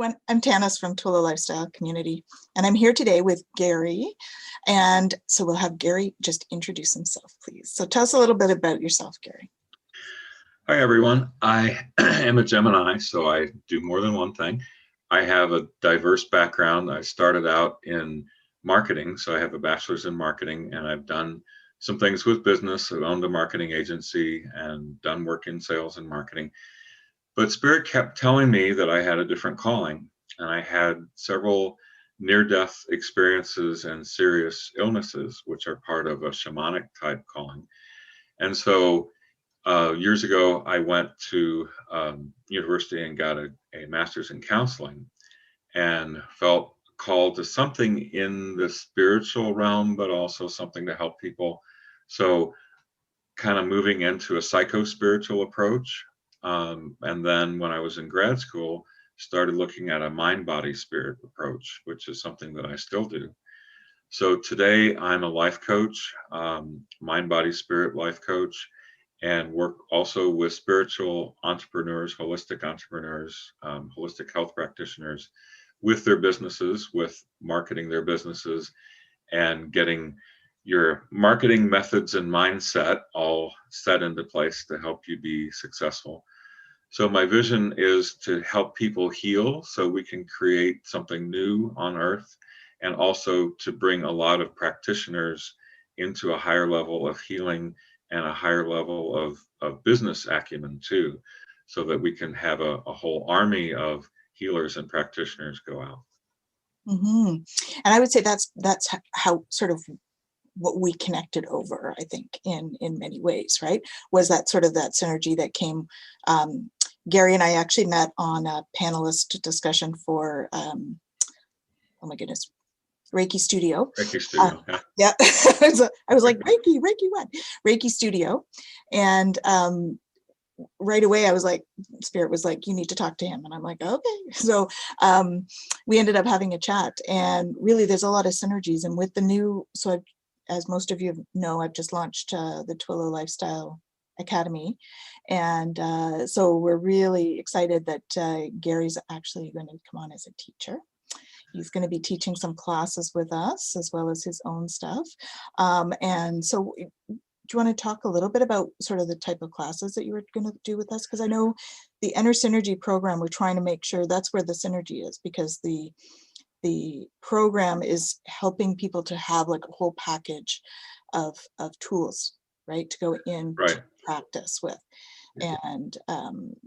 everyone, I'm Tanys from Twillow Lifestyle Community, and I'm here today with Gary. And so we'll have Gary just introduce himself, please. So tell us a little bit about yourself, Gary. Hi, everyone. I am a Gemini, so I do more than one thing. I have a diverse background. I started out in marketing, so I have a bachelor's in marketing, and I've done some things with business. I've owned a marketing agency and done work in sales and marketing. But Spirit kept telling me that I had a different calling, and I had several near-death experiences and serious illnesses, which are part of a shamanic type calling. And so years ago, I went to university and got a master's in counseling and felt called to something in the spiritual realm, but also something to help people. So kind of moving into a psycho-spiritual approach. And then when I was in grad school, started looking at a mind-body-spirit approach, which is something that I still do. So today I'm a life coach, mind-body-spirit life coach, and work also with spiritual entrepreneurs, holistic entrepreneurs, holistic health practitioners with their businesses, with marketing their businesses and getting your marketing methods and mindset all set into place to help you be successful. So my vision is to help people heal so we can create something new on earth, and also to bring a lot of practitioners into a higher level of healing and a higher level of business acumen too, so that we can have a whole army of healers and practitioners go out. Mm-hmm. And I would say that's how sort of what we connected over, I think, in many ways, right? Was that sort of that synergy that came. Gary and I actually met on a panelist discussion for, oh my goodness, Reiki Studio. Reiki Studio, yeah. I was like, Reiki what? Reiki Studio. And right away, I was like, Spirit was like, you need to talk to him. And I'm like, okay. So we ended up having a chat, and really there's a lot of synergies. And with the new, so as most of you know, I've just launched the Twillow Lifestyle Academy. And so we're really excited that Gary's actually going to come on as a teacher. He's going to be teaching some classes with us as well as his own stuff. And so do you want to talk a little bit about sort of the type of classes that you were going to do with us? Because I know the Enersynergy program, we're trying to make sure that's where the synergy is, because the program is helping people to have like a whole package of tools, right, to go in to practice with. And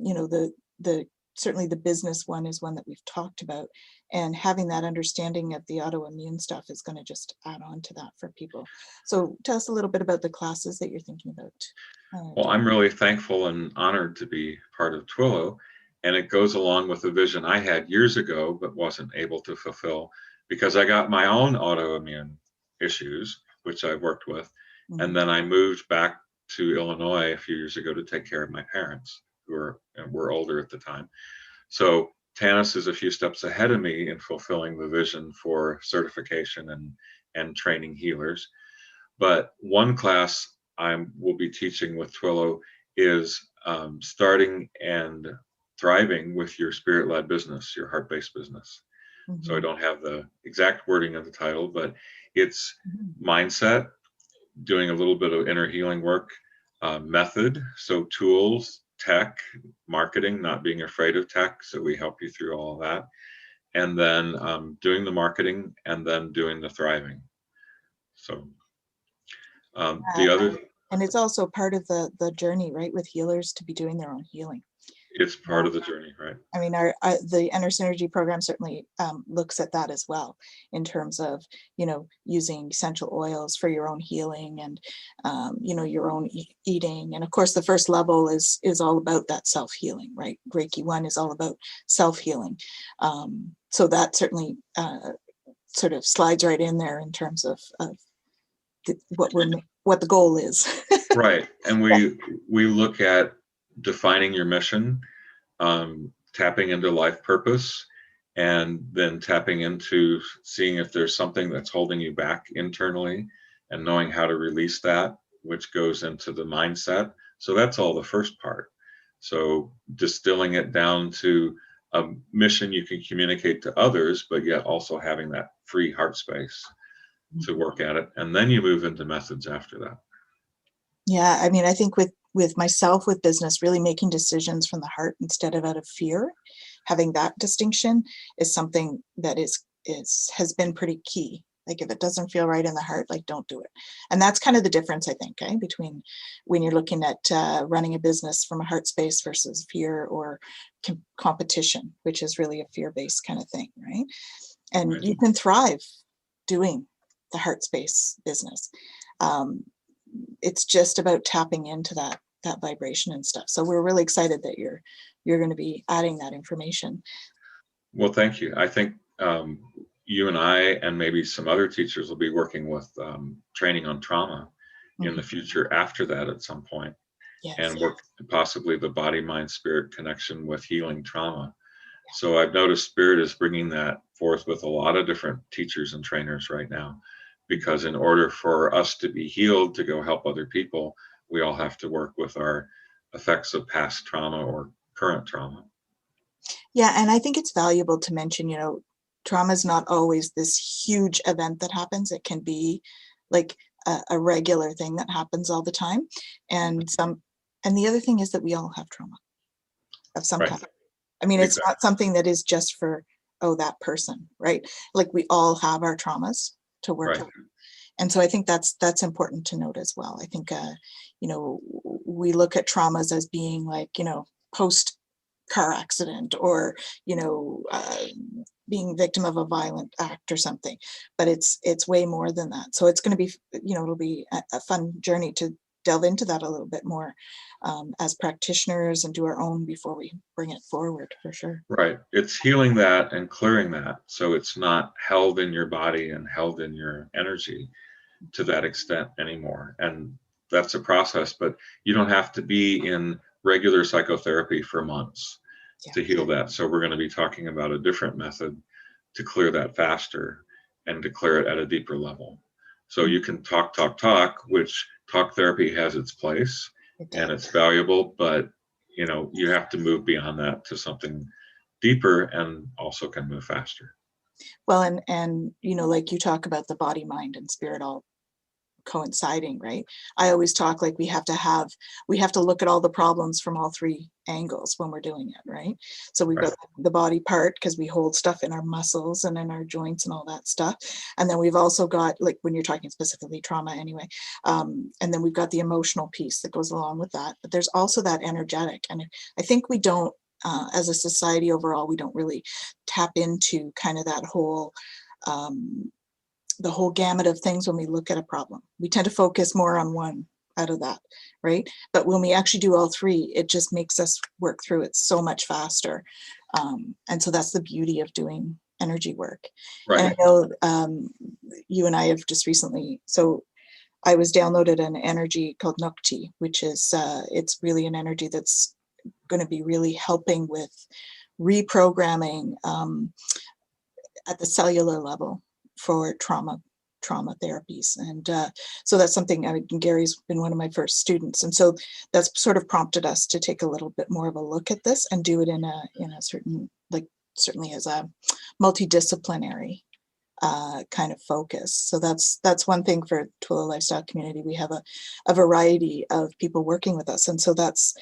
you know, the certainly the business one is one that we've talked about, and having that understanding of the autoimmune stuff is going to just add on to that for people. So tell us a little bit about the classes that you're thinking about. Well, I'm really thankful and honored to be part of Twillow, and it goes along with a vision I had years ago but wasn't able to fulfill because I got my own autoimmune issues, which I worked with, and then I moved back to Illinois a few years ago to take care of my parents, who were older at the time. So Tanys is a few steps ahead of me in fulfilling the vision for certification and training healers. But one class I will be teaching with Twillow is starting and thriving with your spirit-led business, your heart-based business. So I don't have the exact wording of the title, but it's mindset, doing a little bit of inner healing work, method, so tools, tech, marketing, not being afraid of tech, so we help you through all of that, and then doing the marketing, and then doing the thriving. So the other, and it's also part of the journey, right, with healers to be doing their own healing. It's part of the journey, right? I mean, the Enersynergy program certainly looks at that as well, in terms of, you know, using essential oils for your own healing and, you know, your own eating. And of course, the first level is all about that self-healing, right? Reiki 1 is all about self-healing. So that certainly sort of slides right in there in terms of what the goal is. Right, and we look at defining your mission, tapping into life purpose, and then tapping into seeing if there's something that's holding you back internally and knowing how to release that, which goes into the mindset. So that's all the first part. So distilling it down to a mission you can communicate to others, but yet also having that free heart space to work at it. And then you move into methods after that. Yeah, I mean, I think with myself, with business, really making decisions from the heart instead of out of fear, having that distinction is something that has been pretty key. Like if it doesn't feel right in the heart, like don't do it. And that's kind of the difference, I think, between when you're looking at running a business from a heart space versus fear or competition, which is really a fear-based kind of thing, right? And Right. you can thrive doing the heart space business. It's just about tapping into that vibration and stuff. So we're really excited that you're going to be adding that information. Well, thank you. I think you and I and maybe some other teachers will be working with training on trauma in the future after that at some point. Yes. And work possibly the body, mind, spirit connection with healing trauma. So I've noticed Spirit is bringing that forth with a lot of different teachers and trainers right now, because in order for us to be healed, to go help other people, we all have to work with our effects of past trauma or current trauma. Yeah, and I think it's valuable to mention, trauma is not always this huge event that happens. It can be like a regular thing that happens all the time. And the other thing is that we all have trauma of some kind. I mean, it's not something that is just for, that person, right? Like we all have our traumas to work out. And so I think that's important to note as well. I think, we look at traumas as being like, post car accident or, being victim of a violent act or something, but it's way more than that. So it's going to be, it'll be a fun journey to delve into that a little bit more as practitioners and do our own before we bring it forward, for sure. Right. It's healing that and clearing that. So it's not held in your body and held in your energy to that extent anymore. And that's a process, but you don't have to be in regular psychotherapy for months to heal that. So we're going to be talking about a different method to clear that faster and to clear it at a deeper level. So you can talk, which talk therapy has its place and it's valuable, but you have to move beyond that to something deeper and also can move faster. Well, and like you talk about the body, mind, and spirit all coinciding, right? I always talk like we have to look at all the problems from all three angles when we're doing it, right? So we've got the body part because we hold stuff in our muscles and in our joints and all that stuff, and then we've also got, like when you're talking specifically trauma anyway, and then we've got the emotional piece that goes along with that, but there's also that energetic. And I think we don't as a society overall, we don't really tap into kind of that whole the whole gamut of things when we look at a problem. We tend to focus more on one out of that, right? But when we actually do all three, it just makes us work through it so much faster. And so that's the beauty of doing energy work. And I know you and I have just recently, so I was downloaded an energy called Nokti, which is, it's really an energy that's going to be really helping with reprogramming at the cellular level for trauma therapies. And so that's something, Gary's been one of my first students. And so that's sort of prompted us to take a little bit more of a look at this and do it in a certain, like certainly as a multidisciplinary kind of focus. So that's one thing for Twillow Lifestyle Community. We have a variety of people working with us. And so that's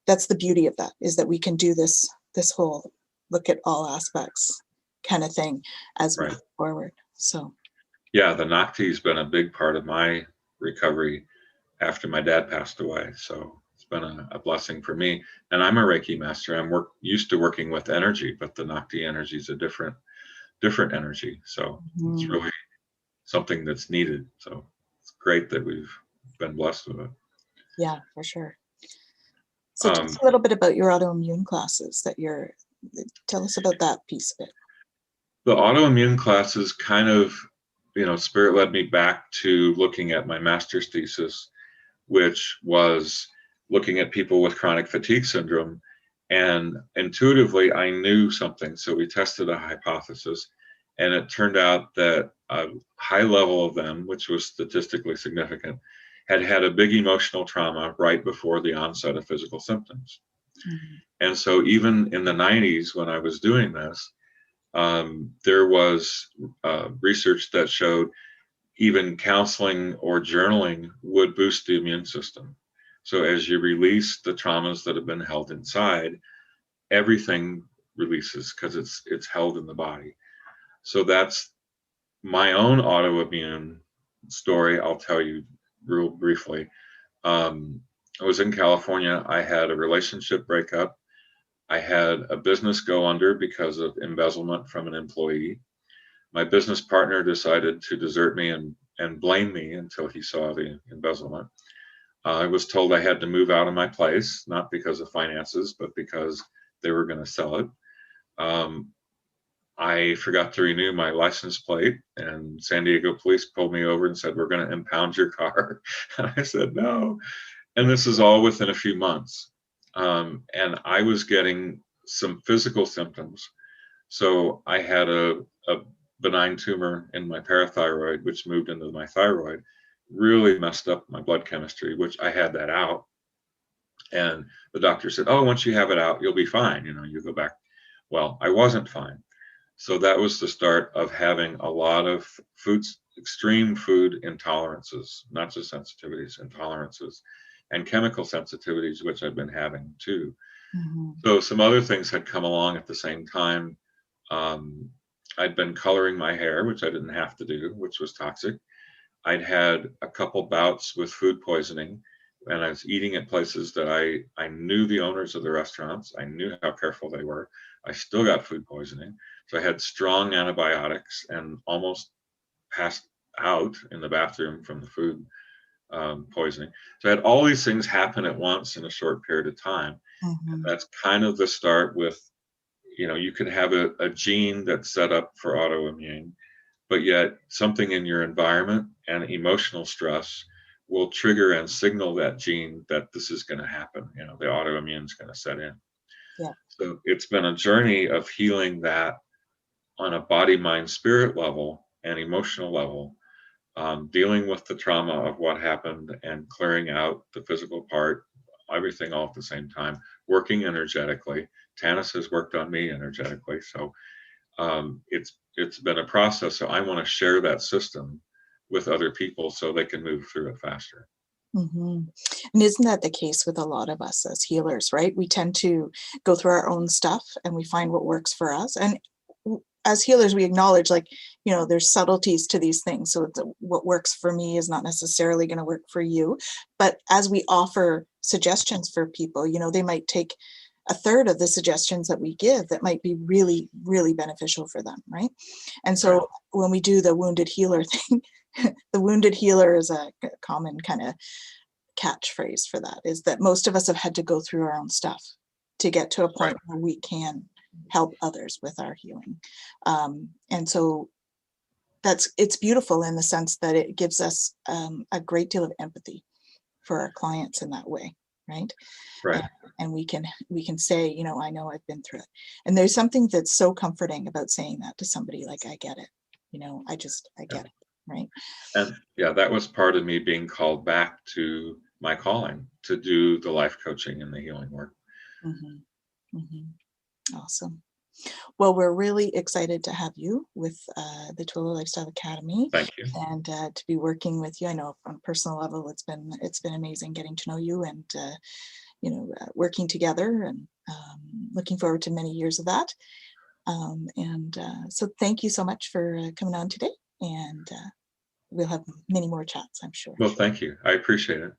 the beauty of that, is that we can do this whole look at all aspects kind of thing as we move forward. So yeah, the Nokti has been a big part of my recovery after my dad passed away. So it's been a blessing for me. And I'm a Reiki master. I'm used to working with energy, but the Nokti energy is a different energy. So it's really something that's needed. So it's great that we've been blessed with it. Yeah, for sure. So tell us a little bit about your autoimmune classes tell us about that piece of it. The autoimmune classes kind of, Spirit led me back to looking at my master's thesis, which was looking at people with chronic fatigue syndrome. And intuitively, I knew something. So we tested a hypothesis, and it turned out that a high level of them, which was statistically significant, had a big emotional trauma right before the onset of physical symptoms. And so even in the 90s, when I was doing this, there was research that showed even counseling or journaling would boost the immune system. So as you release the traumas that have been held inside, everything releases because it's held in the body. So that's my own autoimmune story. I'll tell you real briefly. I was in California. I had a relationship breakup. I had a business go under because of embezzlement from an employee. My business partner decided to desert me and blame me until he saw the embezzlement. I was told I had to move out of my place, not because of finances, but because they were going to sell it. I forgot to renew my license plate, and San Diego police pulled me over and said, "We're going to impound your car." And I said, "No." And this is all within a few months. And I was getting some physical symptoms. So I had a benign tumor in my parathyroid, which moved into my thyroid, really messed up my blood chemistry, which I had that out. And the doctor said, "Oh, once you have it out, you'll be fine. You go back." Well, I wasn't fine. So that was the start of having a lot of extreme food intolerances, not just sensitivities, intolerances, and chemical sensitivities, which I've been having too. So some other things had come along at the same time. I'd been coloring my hair, which I didn't have to do, which was toxic. I'd had a couple bouts with food poisoning, and I was eating at places that I knew the owners of the restaurants. I knew how careful they were. I still got food poisoning. So I had strong antibiotics and almost passed out in the bathroom from the food poisoning. So I had all these things happen at once in a short period of time. And that's kind of the start with, you could have a gene that's set up for autoimmune, but yet something in your environment and emotional stress will trigger and signal that gene that this is going to happen. The autoimmune is going to set in. Yeah. So it's been a journey of healing that on a body, mind, spirit level and emotional level, dealing with the trauma of what happened and clearing out the physical part, everything all at the same time, working energetically. Tanys has worked on me energetically. So it's been a process. So I want to share that system with other people so they can move through it faster. And isn't that the case with a lot of us as healers, right? We tend to go through our own stuff and we find what works for us. And as healers, we acknowledge, there's subtleties to these things. So what works for me is not necessarily going to work for you. But as we offer suggestions for people, they might take a third of the suggestions that we give that might be really, really beneficial for them, right? And so when we do the wounded healer thing, the wounded healer is a common kind of catchphrase for that, is that most of us have had to go through our own stuff to get to a point where we can help others with our healing. And so it's beautiful in the sense that it gives us a great deal of empathy for our clients in that way, right? And we can say, I know I've been through it. And there's something that's so comforting about saying that to somebody, like, I get it, I get it, right? And that was part of me being called back to my calling to do the life coaching and the healing work. Awesome. Well, we're really excited to have you with the Twillow Lifestyle Academy. Thank you. And to be working with you. I know on a personal level, it's been amazing getting to know you and working together, and looking forward to many years of that. So thank you so much for coming on today, and we'll have many more chats, I'm sure. Well, thank you. I appreciate it.